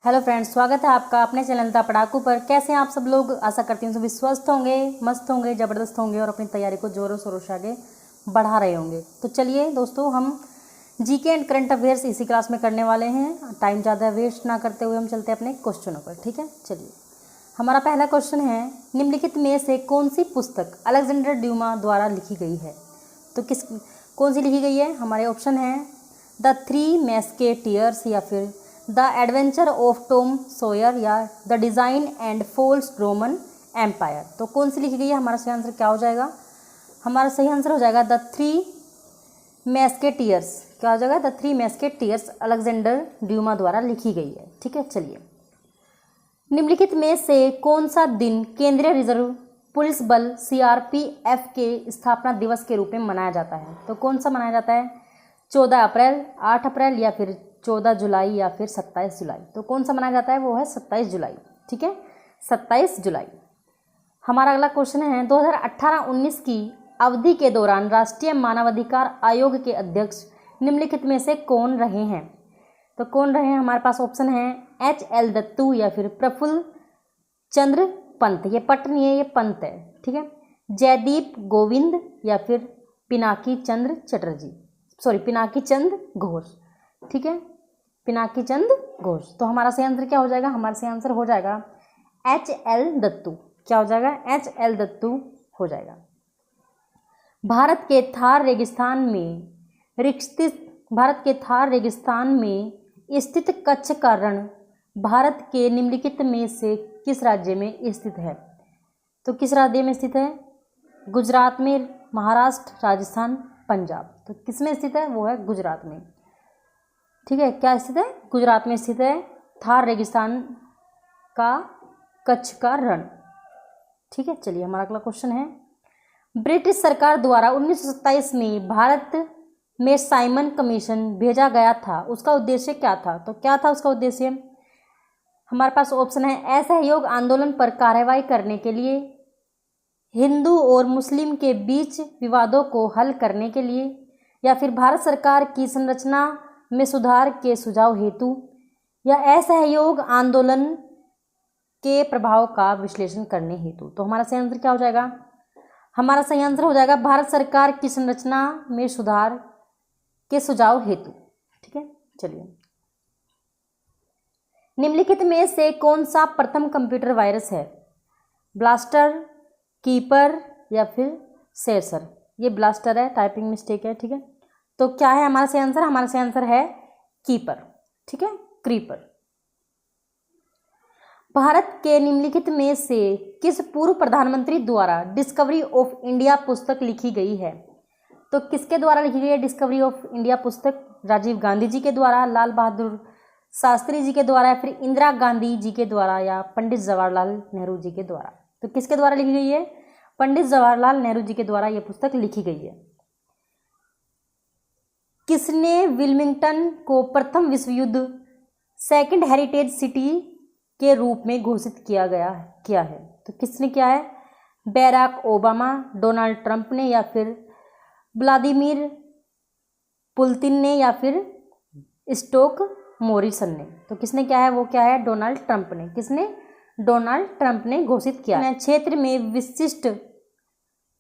Hello friends, स्वागत है आपका अपने चैनल द पढ़ाकू पर। कैसे हैं आप सब लोग? आशा करती हूँ सभी स्वस्थ होंगे, मस्त होंगे, ज़बरदस्त होंगे और अपनी तैयारी को जोरों शोरों से आगे बढ़ा रहे होंगे। तो चलिए दोस्तों, हम जीके एंड करंट अफेयर्स इसी क्लास में करने वाले हैं। टाइम ज़्यादा वेस्ट ना करते हुए हम चलते हैं अपने क्वेश्चनों पर। ठीक है, चलिए हमारा पहला क्वेश्चन है, निम्नलिखित में से कौन सी पुस्तक अलेक्जेंडर ड्यूमा द्वारा लिखी गई है? तो कौन सी लिखी गई है? हमारे ऑप्शन हैं द थ्री मैस्केटियर्स, या फिर the adventure of Tom Sawyer, या the design and falls Roman empire. तो कौन सी लिखी गई है? हमारा सही आंसर क्या हो जाएगा? हमारा सही आंसर हो जाएगा द थ्री मैस्केटियर्स। क्या हो जाएगा? द थ्री मैस्केटियर्स अलेक्जेंडर ड्यूमा द्वारा लिखी गई है। ठीक है, चलिए निम्नलिखित में से कौन सा दिन केंद्रीय रिजर्व पुलिस बल CRPF के स्थापना दिवस के रूप में मनाया जाता है? तो कौन सा मनाया जाता है? 14 अप्रैल, 8 अप्रैल, या फिर 14 जुलाई, या फिर 27 जुलाई। तो कौन सा मनाया जाता है? वो है 27 जुलाई। ठीक है, 27 जुलाई। हमारा अगला क्वेश्चन है, 2018-19 की अवधि के दौरान राष्ट्रीय मानवाधिकार आयोग के अध्यक्ष निम्नलिखित में से कौन रहे हैं? तो कौन रहे हैं? हमारे पास ऑप्शन है HL दत्तू, या फिर प्रफुल्ल चंद्र पंत। ये पट नहीं है, ये पंत है। ठीक है, जयदीप गोविंद, या फिर पिनाकी चंद्र चटर्जी, पिनाकी चंद घोष। ठीक है, पिनाकी चंद घोष। तो हमारा सही आंसर क्या हो जाएगा? हमारा सही आंसर हो जाएगा HL दत्तू। क्या हो जाएगा? HL दत्तू हो जाएगा। भारत के थार रेगिस्तान में स्थित कच्छ का रण भारत के निम्नलिखित में से किस राज्य में स्थित है? तो किस राज्य में स्थित है? गुजरात में, महाराष्ट्र, राजस्थान, पंजाब। तो किस में स्थित है? वो है गुजरात में। ठीक है, क्या स्थित है? गुजरात में स्थित है थार रेगिस्तान का कच्छ का रण। ठीक है, चलिए हमारा अगला क्वेश्चन है, ब्रिटिश सरकार द्वारा 1927 में भारत में साइमन कमीशन भेजा गया था, उसका उद्देश्य क्या था? तो क्या था उसका उद्देश्य? हमारे पास ऑप्शन है असहयोग आंदोलन पर कार्रवाई करने के लिए, हिंदू और मुस्लिम के बीच विवादों को हल करने के लिए, या फिर भारत सरकार की संरचना में सुधार के सुझाव हेतु, या असहयोग आंदोलन के प्रभाव का विश्लेषण करने हेतु। तो हमारा सही आंसर क्या हो जाएगा? हमारा सही आंसर हो जाएगा भारत सरकार की संरचना में सुधार के सुझाव हेतु। ठीक है, चलिए निम्नलिखित में से कौन सा प्रथम कंप्यूटर वायरस है? ब्लास्टर, कीपर, या फिर सेसर। ये ब्लास्टर है, टाइपिंग मिस्टेक है। ठीक है, तो क्या है हमारा सही आंसर? हमारा सही आंसर है कीपर। ठीक है, क्रीपर। भारत के निम्नलिखित में से किस पूर्व प्रधानमंत्री द्वारा डिस्कवरी ऑफ इंडिया पुस्तक लिखी गई है? तो किसके द्वारा लिखी गई है डिस्कवरी ऑफ इंडिया पुस्तक? राजीव गांधी जी के द्वारा, लाल बहादुर शास्त्री जी के द्वारा, या फिर इंदिरा गांधी जी के द्वारा, या पंडित जवाहरलाल नेहरू जी के द्वारा? तो किसके द्वारा लिखी गई है? पंडित जवाहरलाल नेहरू जी के द्वारा यह पुस्तक लिखी गई है। किसने विल्मिंगटन को प्रथम विश्व युद्ध सेकंड हेरिटेज सिटी के रूप में घोषित किया है? तो किसने किया है? बैराक ओबामा, डोनाल्ड ट्रंप ने, या फिर व्लादिमीर पुतिन ने, या फिर स्टोक मॉरिसन ने? तो किसने क्या है? वो क्या है? डोनाल्ड ट्रंप ने। किसने? डोनाल्ड ट्रंप ने घोषित किया। क्षेत्र में विशिष्ट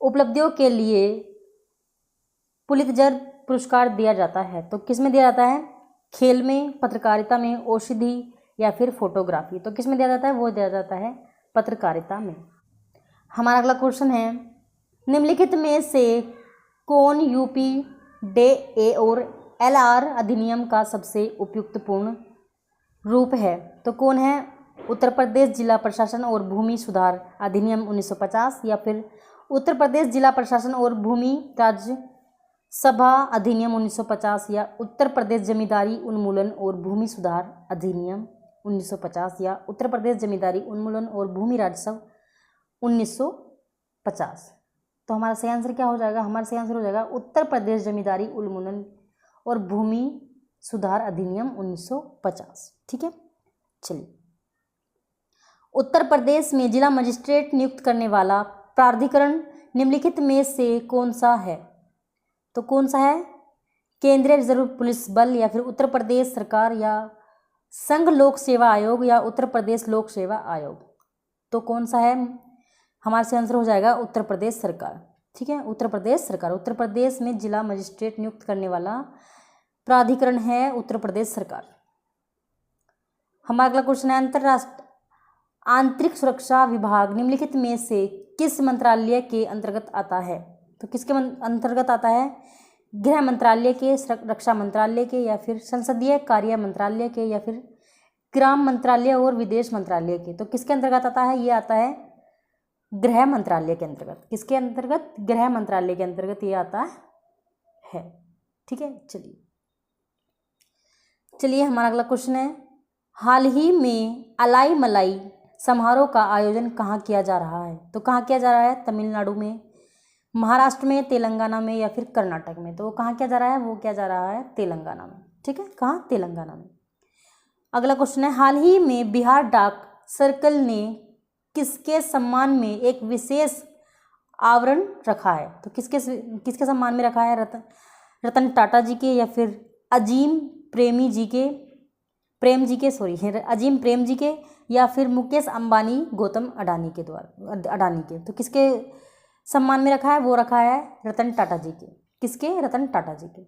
उपलब्धियों के लिए पुलित्जर पुरस्कार दिया जाता है। तो किस में दिया जाता है? खेल में, पत्रकारिता में, औषधि, या फिर फोटोग्राफी। तो किस में दिया जाता है? वो दिया जाता है पत्रकारिता में। हमारा अगला क्वेश्चन है, निम्नलिखित में से कौन UPDA और LR अधिनियम का सबसे उपयुक्तपूर्ण रूप है? तो कौन है? उत्तर प्रदेश जिला प्रशासन और भूमि सुधार अधिनियम 1950, या फिर उत्तर प्रदेश जिला प्रशासन और भूमि राज्य सभा अधिनियम 1950, या उत्तर प्रदेश जमींदारी उन्मूलन और भूमि सुधार अधिनियम 1950, या उत्तर प्रदेश जमींदारी उन्मूलन और भूमि राज्यसभा 1950। तो हमारा सही आंसर क्या हो जाएगा? हमारा सही आंसर हो जाएगा उत्तर प्रदेश जमींदारी उन्मूलन और भूमि सुधार अधिनियम 1950। ठीक है, चलिए उत्तर प्रदेश में जिला मजिस्ट्रेट नियुक्त करने वाला प्राधिकरण निम्नलिखित में से कौन सा है? तो कौन सा है? केंद्रीय रिजर्व पुलिस बल, या फिर उत्तर प्रदेश सरकार, या संघ लोक सेवा आयोग या उत्तर प्रदेश लोक सेवा आयोग? तो कौन सा है? हमारे से आंसर हो जाएगा उत्तर प्रदेश सरकार। ठीक है, उत्तर प्रदेश सरकार। उत्तर प्रदेश में जिला मजिस्ट्रेट नियुक्त करने वाला प्राधिकरण है उत्तर प्रदेश सरकार। हमारा अगला क्वेश्चन है, अंतरराष्ट्रीय आंतरिक सुरक्षा विभाग निम्नलिखित में से किस मंत्रालय के अंतर्गत आता है? तो किसके अंतर्गत आता है? गृह मंत्रालय के, रक्षा मंत्रालय के, या फिर संसदीय कार्य मंत्रालय के, या फिर ग्राम मंत्रालय और विदेश मंत्रालय के? तो किसके अंतर्गत आता है? ये आता है गृह मंत्रालय के अंतर्गत। किसके अंतर्गत? गृह मंत्रालय के अंतर्गत ये आता है। ठीक है, चलिए हमारा अगला क्वेश्चन है, हाल ही में अलाई मलाई समारोह का आयोजन कहाँ किया जा रहा है? तो कहाँ किया जा रहा है? तमिलनाडु में, महाराष्ट्र में, तेलंगाना में, या फिर कर्नाटक में? तो वो कहाँ किया जा रहा है? वो किया जा रहा है तेलंगाना में। ठीक है, कहाँ? तेलंगाना में। अगला क्वेश्चन है, हाल ही में बिहार डाक सर्कल ने किसके सम्मान में एक विशेष आवरण रखा है? तो किसके सम्मान में रखा है? रतन टाटा जी के, या फिर अजीम प्रेम जी के, या फिर मुकेश अंबानी, गौतम अडानी के? तो किसके सम्मान में रखा है? वो रखा है रतन टाटा जी के। किसके? रतन टाटा जी के।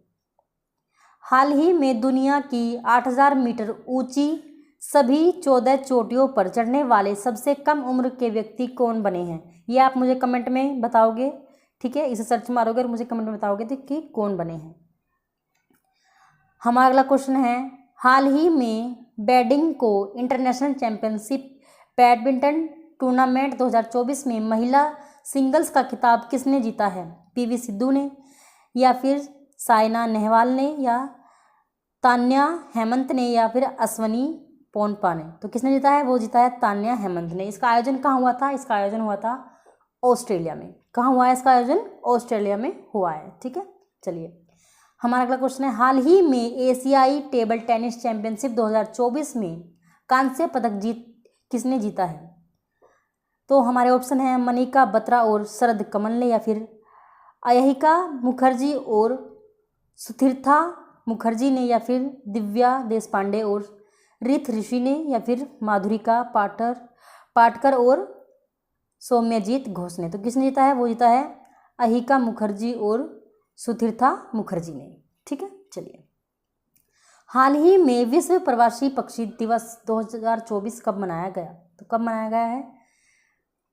हाल ही में दुनिया की 8000 मीटर ऊंची सभी 14 चोटियों पर चढ़ने वाले सबसे कम उम्र के व्यक्ति कौन बने हैं? ये आप मुझे कमेंट में बताओगे। ठीक है, इसे सर्च मारोगे और मुझे कमेंट में बताओगे कि कौन बने हैं। हमारा अगला क्वेश्चन है, हाल ही में बेजिंग को इंटरनेशनल चैंपियनशिप बैडमिंटन टूर्नामेंट 2024 में महिला सिंगल्स का खिताब किसने जीता है? पीवी सिंधु ने, या फिर साइना नेहवाल ने, या तान्या हेमंत ने, या फिर अश्विनी पोनप्पा ने? तो किसने जीता है? वो जीता है तान्या हेमंत ने। इसका आयोजन कहाँ हुआ था? इसका आयोजन हुआ था ऑस्ट्रेलिया में। कहाँ हुआ है इसका आयोजन? ऑस्ट्रेलिया में हुआ है। ठीक है, चलिए हमारा अगला क्वेश्चन है, हाल ही में एशियाई टेबल टेनिस चैंपियनशिप 2024 में कांस्य पदक किसने जीता है? तो हमारे ऑप्शन है मनिका बत्रा और शरद कमल ने, या फिर अयहिका मुखर्जी और सुथिर्था मुखर्जी ने, या फिर दिव्या देशपांडे और रित ऋषि ने, या फिर माधुरिका पाटकर और सौम्यजीत घोष ने? तो किसने जीता है? वो जीता है अयहिका मुखर्जी और सुथिर्था मुखर्जी ने। ठीक है, चलिए हाल ही में विश्व प्रवासी पक्षी दिवस 2024 कब मनाया गया? तो कब मनाया गया है?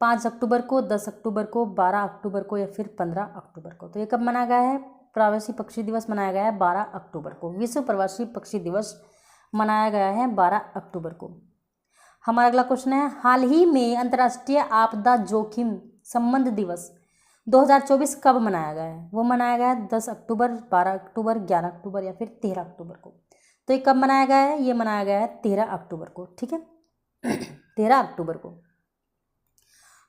5 अक्टूबर को, 10 अक्टूबर को, 12 अक्टूबर को, या फिर 15 अक्टूबर को? तो ये कब मनाया गया है? प्रवासी पक्षी दिवस मनाया गया है 12 अक्टूबर को। विश्व प्रवासी पक्षी दिवस मनाया गया है 12 अक्टूबर को। हमारा अगला क्वेश्चन है, हाल ही में अंतर्राष्ट्रीय आपदा जोखिम संबंध दिवस 2024 कब मनाया गया है? वो मनाया गया है 10 अक्टूबर, 12 अक्टूबर, 11 अक्टूबर, या फिर 13 अक्टूबर को? तो ये कब मनाया गया है? ये मनाया गया है 13 अक्टूबर को। ठीक है, 13 अक्टूबर को।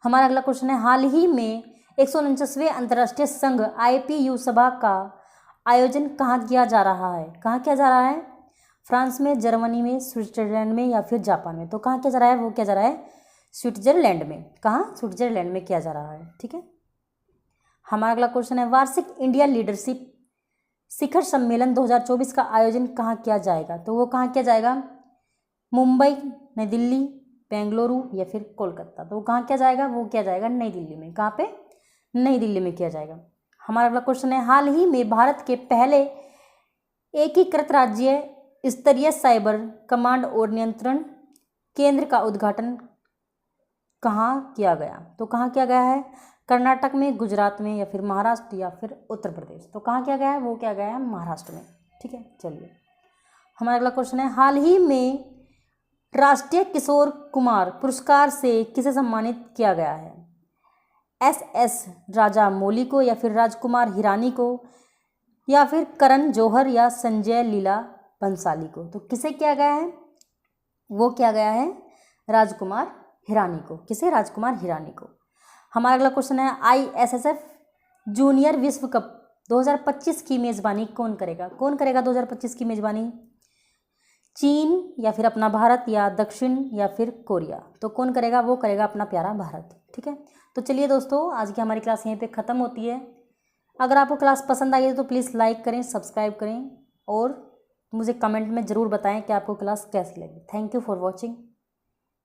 हमारा अगला क्वेश्चन है, हाल ही में 149वें अंतर्राष्ट्रीय संघ IPU सभा का आयोजन कहाँ किया जा रहा है? कहाँ किया जा रहा है? फ्रांस में, जर्मनी में, स्विट्जरलैंड में, या फिर जापान में? तो कहाँ किया जा रहा है? वो किया जा रहा है स्विट्जरलैंड में। कहाँ? स्विट्जरलैंड में किया जा रहा है। ठीक है, हमारा अगला क्वेश्चन है, वार्षिक इंडिया लीडरशिप शिखर सम्मेलन 2024 का आयोजन कहाँ किया जाएगा? तो वो कहाँ किया जाएगा? मुंबई, नई दिल्ली, बेंगलुरु, या फिर कोलकाता? तो वो कहाँ किया जाएगा? वो किया जाएगा नई दिल्ली में। कहाँ पे? नई दिल्ली में किया जाएगा। हमारा अगला क्वेश्चन है, हाल ही में भारत के पहले एकीकृत राज्य स्तरीय साइबर कमांड और नियंत्रण केंद्र का उद्घाटन कहाँ किया गया? तो कहाँ किया गया है? कर्नाटक में, गुजरात में, या फिर महाराष्ट्र, या फिर उत्तर प्रदेश? तो कहाँ किया गया है? वो किया गया है महाराष्ट्र में। ठीक है, चलिए हमारा अगला क्वेश्चन है, हाल ही में राष्ट्रीय किशोर कुमार पुरस्कार से किसे सम्मानित किया गया है? SS राजामौली को, या फिर राजकुमार हिरानी को, या फिर करण जौहर, या संजय लीला बंसाली को? तो किसे किया गया है? वो किया गया है राजकुमार हिरानी को। किसे? राजकुमार हिरानी को। हमारा अगला क्वेश्चन है, ISSF जूनियर विश्व कप 2025 की मेज़बानी कौन करेगा? कौन करेगा 2025 की मेज़बानी? चीन, या फिर अपना भारत, या दक्षिण, या फिर कोरिया? तो कौन करेगा? वो करेगा अपना प्यारा भारत। ठीक है, तो चलिए दोस्तों, आज की हमारी क्लास यहीं पे ख़त्म होती है। अगर आपको क्लास पसंद आई है तो प्लीज़ लाइक करें, सब्सक्राइब करें और मुझे कमेंट में ज़रूर बताएं कि आपको क्लास कैसी लगी। Thank you for watching.